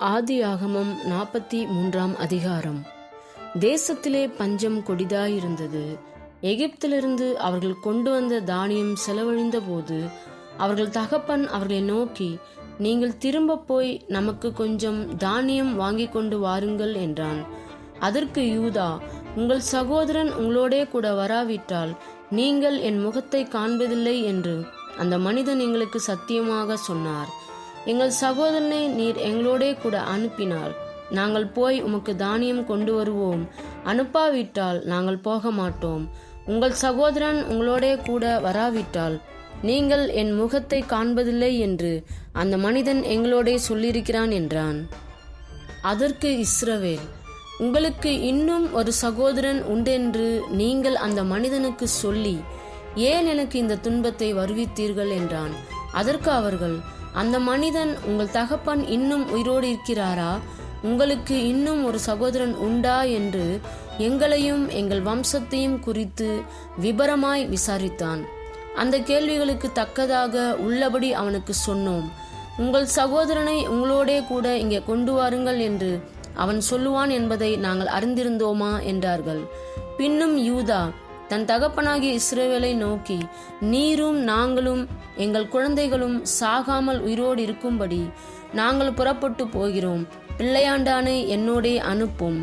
ஆதியாகமம் 43 அதிகாரம். தேசத்திலே பஞ்சம் கொடிதாயிருந்தது. எகிப்திலிருந்து அவர்கள் கொண்டு வந்த தானியம் செலவழிந்த போது அவர்கள் தகப்பன் அவர்களை நோக்கி, நீங்கள் திரும்ப போய் நமக்கு கொஞ்சம் தானியம் வாங்கி கொண்டு வாருங்கள் என்றான். அதற்கு யூதா, உங்கள் சகோதரன் உங்களோடே கூட வராவிட்டால் நீங்கள் என் முகத்தை காண்பதில்லை என்று அந்த மனிதன் எங்களுக்கு சத்தியமாக சொன்னார். எங்கள் சகோதரனை நீர் எங்களோடே கூட அனுப்பினால் நாங்கள் போய் உமக்கு தானியம் கொண்டு வருவோம், அனுப்பாவிட்டால் நாங்கள் போக மாட்டோம். உங்கள் சகோதரன் உங்களோடே கூட வராவிட்டால் நீங்கள் என் முகத்தை காண்பதில்லை என்று அந்த மனிதன் எங்களோடே சொல்லியிருக்கிறான் என்றான். அதற்கு இஸ்ரவேல், உங்களுக்கு இன்னும் ஒரு சகோதரன் உண்டென்று நீங்கள் அந்த மனிதனுக்கு சொல்லி ஏன் எனக்கு இந்த துன்பத்தை வருவித்தீர்கள் என்றான். அதற்கு அவர்கள், அந்த மனிதன், உங்கள் தகப்பன் இன்னும் உயிரோடு இருக்கிறாரா? உங்களுக்கு இன்னும் ஒரு சகோதரன் உண்டா என்று எங்களையும் எங்கள் வம்சத்தையும் குறித்து விபரமாய் விசாரித்தான். அந்த கேள்விகளுக்கு தக்கதாக உள்ளபடி அவனுக்கு சொன்னோம். உங்கள் சகோதரனை உங்களோடே கூட இங்கே கொண்டு வாருங்கள் என்று அவன் சொல்லுவான் என்பதை நாங்கள் அறிந்திருந்தோமா என்றார்கள். பின்னும் யூதா தன் தகப்பனாகிய இஸ்ரவேலை நோக்கி, நீரும் நாங்களும் எங்கள் குழந்தைகளும் சாகாமல் உயிரோடு இருக்கும்படி நாங்கள் புறப்பட்டு போகிறோம். பிள்ளையாண்டானை என்னோடே அனுப்பும்.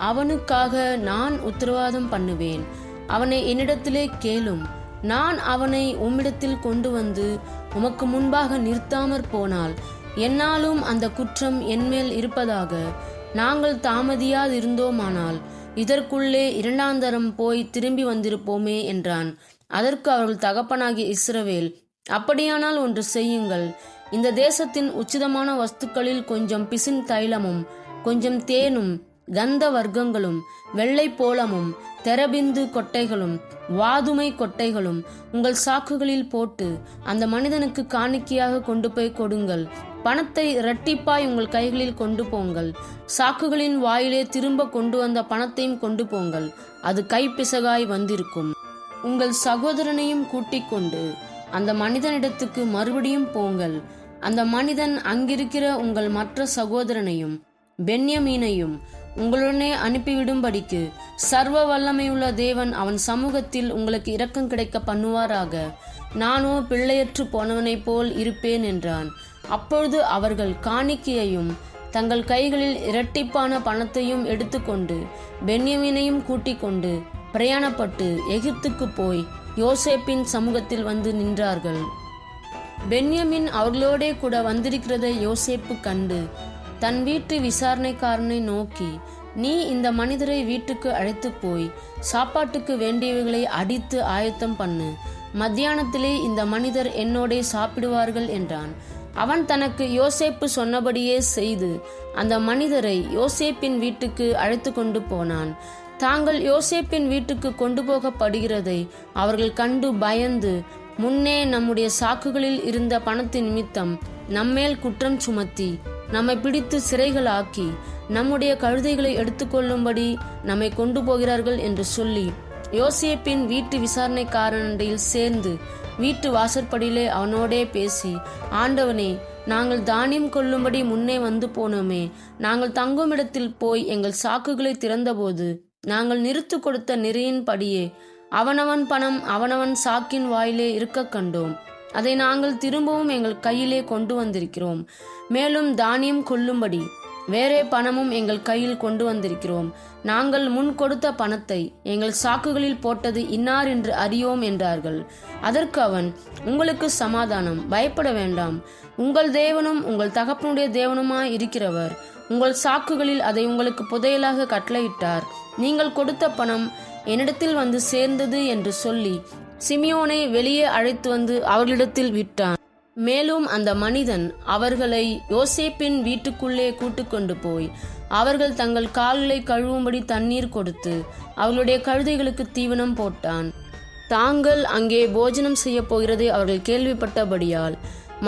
அவனுக்காக நான் உத்தரவாதம் பண்ணுவேன். அவனை என்னிடத்திலே கேளும். நான் அவனை உம்மிடத்தில் கொண்டு வந்து உமக்கு முன்பாக நிறுத்தாமற் போனால் என்னாலும் அந்த குற்றம் என்மேல் இருப்பதாக நாங்கள் தாமதியாதிருந்தோமானால் இதற்குள்ளே 2ஆம் தரம் போய் திரும்பி வந்திருப்போமே என்றான். அதற்கு அவர்கள் தகப்பனாகிய இஸ்ரவேல், அப்படியானால் ஒன்று செய்யுங்கள். இந்த தேசத்தின் உச்சிதமான வஸ்துக்களில் கொஞ்சம் பிசின் தைலமும் கொஞ்சம் தேனும் கந்த வர்க்கங்களும் வெள்ளை போலமும் தெரபிந்து கொட்டைகளும் வாதுமை கொட்டைகளும் உங்கள் சாக்குகளில் போட்டு அந்த மனிதனுக்கு காணிக்கையாக கொண்டு போய் கொடுங்கள். பணத்தை இரட்டிப்பாய் உங்கள் கைகளில் கொண்டு போங்கள். சாக்குகளின் வாயிலே திரும்ப கொண்டு வந்த பணத்தையும் கொண்டு போங்கள். அது கைப்பிசகாய் வந்திருக்கும். உங்கள் சகோதரனையும் கூட்டிக் கொண்டு அந்த மனிதனிடத்துக்கு மறுபடியும் போங்கள். அந்த மனிதன் அங்கிருக்கிற உங்கள் மற்ற சகோதரனையும் பென்யமீனையும் உங்களுடனே அனுப்பிவிடும்படிக்கு சர்வ வல்லமையுள்ள தேவன் அவன் சமூகத்தில் உங்களுக்கு இரக்கம் கிடைக்க பண்ணுவாராக. நானோ பிள்ளையற்று போனவனைப் போல் இருப்பேன் என்றான். அப்பொழுது அவர்கள் காணிக்கையையும் தங்கள் கைகளில் இரட்டிப்பான பணத்தையும் எடுத்துக்கொண்டு பென்யமீனையும் கூட்டிக் கொண்டு பிரயாணப்பட்டு எகிப்துக்கு போய் யோசேப்பின் சமூகத்தில் வந்து நின்றார்கள். பென்யமீன் அவர்களோடே கூட வந்திருக்கிறதை யோசேப்பு கண்டு தன் வீட்டு விசாரணைக்காரனை நோக்கி, நீ இந்த மனிதரை வீட்டுக்கு அழைத்து போய் சாப்பாட்டுக்கு வேண்டியவைகளை அடித்து ஆயத்தம் பண்ணு. மத்தியானத்திலே இந்த மனிதர் என்னோடே சாப்பிடுவார்கள் என்றான். அவன் தனக்கு யோசேப்பு சொன்னபடியே செய்து அந்த மனிதரை யோசேப்பின் வீட்டுக்கு அழைத்து கொண்டு போனான். தாங்கள் யோசேப்பின் வீட்டுக்கு கொண்டு போகப்படுகிறதை அவர்கள் கண்டு பயந்து, முன்னே நம்முடைய சாக்குகளில் இருந்த பணத்தின் நிமித்தம் நம்மேல் குற்றம் சுமத்தி நம்மை பிடித்து சிறைகளாக்கி நம்முடைய கழுதைகளை எடுத்துக்கொள்ளும்படி நம்மை கொண்டு போகிறார்கள் என்று சொல்லி யோசேப்பின் வீட்டு விசாரணைக்காரனிடையில் சேர்ந்து வீட்டு வாசற்படியிலே அவனோடே பேசி, ஆண்டவனே, நாங்கள் தானியம் கொள்ளும்படி முன்னே வந்து போனோமே. நாங்கள் தங்கும் இடத்தில் போய் எங்கள் சாக்குகளை திறந்தபோது நாங்கள் நிறுத்து கொடுத்த நிறையின்படியே அவனவன் பணம் அவனவன் சாக்கின் வாயிலே இருக்க கண்டோம். அதை நாங்கள் திரும்பவும் எங்கள் கையிலே கொண்டு வந்திருக்கிறோம். மேலும் தானியம் கொள்ளும்படி வேறே பணமும் எங்கள் கையில் கொண்டு வந்திருக்கிறோம். நாங்கள் முன் கொடுத்த பணத்தை எங்கள் சாக்குகளில் போட்டது இன்னார் என்று அறியோம் என்றார்கள். அதற்கு அவன், உங்களுக்கு சமாதானம், பயப்பட வேண்டாம். உங்கள் தேவனும் உங்கள் தகப்பனுடைய தேவனுமாய் இருக்கிறவர் உங்கள் சாக்குகளில் அதை உங்களுக்கு புதையலாக கட்டளையிட்டார். நீங்கள் கொடுத்த பணம் என்னிடத்தில் வந்து சேர்ந்தது என்று சொல்லி சிமியோனை வெளியே அழைத்து வந்து அவர்களிடத்தில் விட்டான். மேலும் அந்த மனிதன் அவர்களை யோசேப்பின் வீட்டுக்குள்ளே கூட்டுக்கொண்டு போய் அவர்கள் தங்கள் கால்களை கழுவும்படி தண்ணீர் கொடுத்து அவர்களுடைய கழுதைகளுக்கு தீவனம் போட்டான். தாங்கள் அங்கே போஜனம் செய்ய போகிறதை அவர்கள் கேள்விப்பட்டபடியால்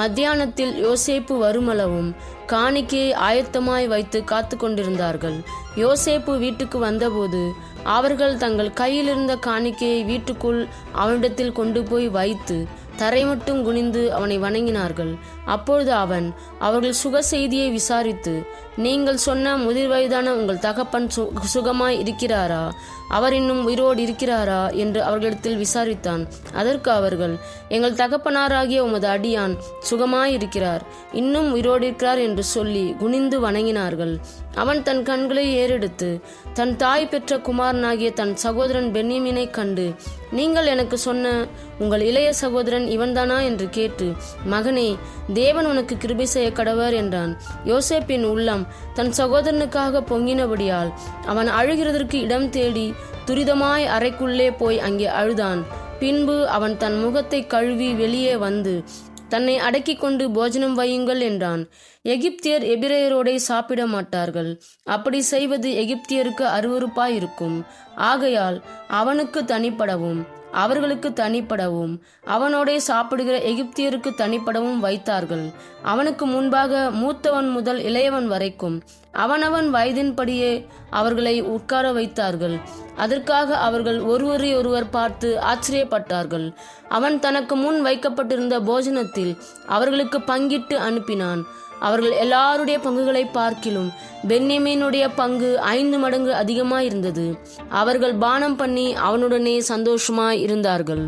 மத்தியானத்தில் யோசேப்பு வருமளவும் காணிக்கையை ஆயத்தமாய் வைத்து காத்து கொண்டிருந்தார்கள். யோசேப்பு வீட்டுக்கு வந்தபோது அவர்கள் தங்கள் கையிலிருந்த காணிக்கையை வீட்டுக்குள் அவனிடத்தில் கொண்டு போய் வைத்து தரை மட்டும் குனிந்து அவனை வணங்கினார்கள். அப்பொழுது அவன் அவர்கள் சுக செய்தியை விசாரித்து, நீங்கள் சொன்ன முதிர் வயதான உங்கள் தகப்பன் சுகமாய் இருக்கிறாரா, அவர் இன்னும் உயிரோடு இருக்கிறாரா என்று அவர்களிடத்தில் விசாரித்தான். அதற்கு அவர்கள், எங்கள் தகப்பனாராகிய உமது அடியான் சுகமாயிருக்கிறார், இன்னும் உயிரோடு இருக்கிறார் என்று சொல்லி குனிந்து வணங்கினார்கள். அவன் தன் கண்களை ஏறெடுத்து தன் தாய் பெற்ற குமாரனாகிய தன் சகோதரன் பென்யமீனை கண்டு, நீங்கள் எனக்கு சொன்ன உங்கள் இளைய சகோதரன் இவன்தானா என்று கேட்டு, மகனே, தேவன் உனக்கு கிருபை செய்ய கடவர் என்றான். யோசேப்பின் உள்ளம் தன் சகோதரனுக்காக பொங்கினபடியால் அவன் அழுகிறதற்கு இடம் தேடி துரிதமாய் அறைக்குள்ளே போய் அங்கே அழுதான். பின்பு அவன் தன் முகத்தை கழுவி வெளியே வந்து தன்னை அடக்கி கொண்டு போஜனம் வையுங்கள் என்றான். எகிப்தியர் எபிரேயரோடே சாப்பிட மாட்டார்கள், அப்படி செய்வது எகிப்தியருக்கு அருவருப்பாயிருக்கும். ஆகையால் அவனுக்கு தனிப்படவும் அவர்களுக்கு தனிப்படவும் அவனோடே சாப்பிடுகிற எகிப்தியருக்கு தனிப்படவும் வைத்தார்கள். அவனுக்கு முன்பாக மூத்தவன் முதல் இளையவன் வரைக்கும் அவனவன் வயதின்படியே அவர்களை உட்கார வைத்தார்கள். அதற்காக அவர்கள் ஒருவரையொருவர் பார்த்து ஆச்சரியப்பட்டார்கள். அவன் தனக்கு முன் வைக்கப்பட்டிருந்த போஜனத்தில் அவர்களுக்கு பங்கிட்டு அனுப்பினான். அவர்கள் எல்லாருடைய பங்குகளை பார்க்கிலும் பென்யமீனுடைய பங்கு 5 மடங்கு அதிகமாயிருந்தது. அவர்கள் பானம் பண்ணி அவனுடனே சந்தோஷமாய் இருந்தார்கள்.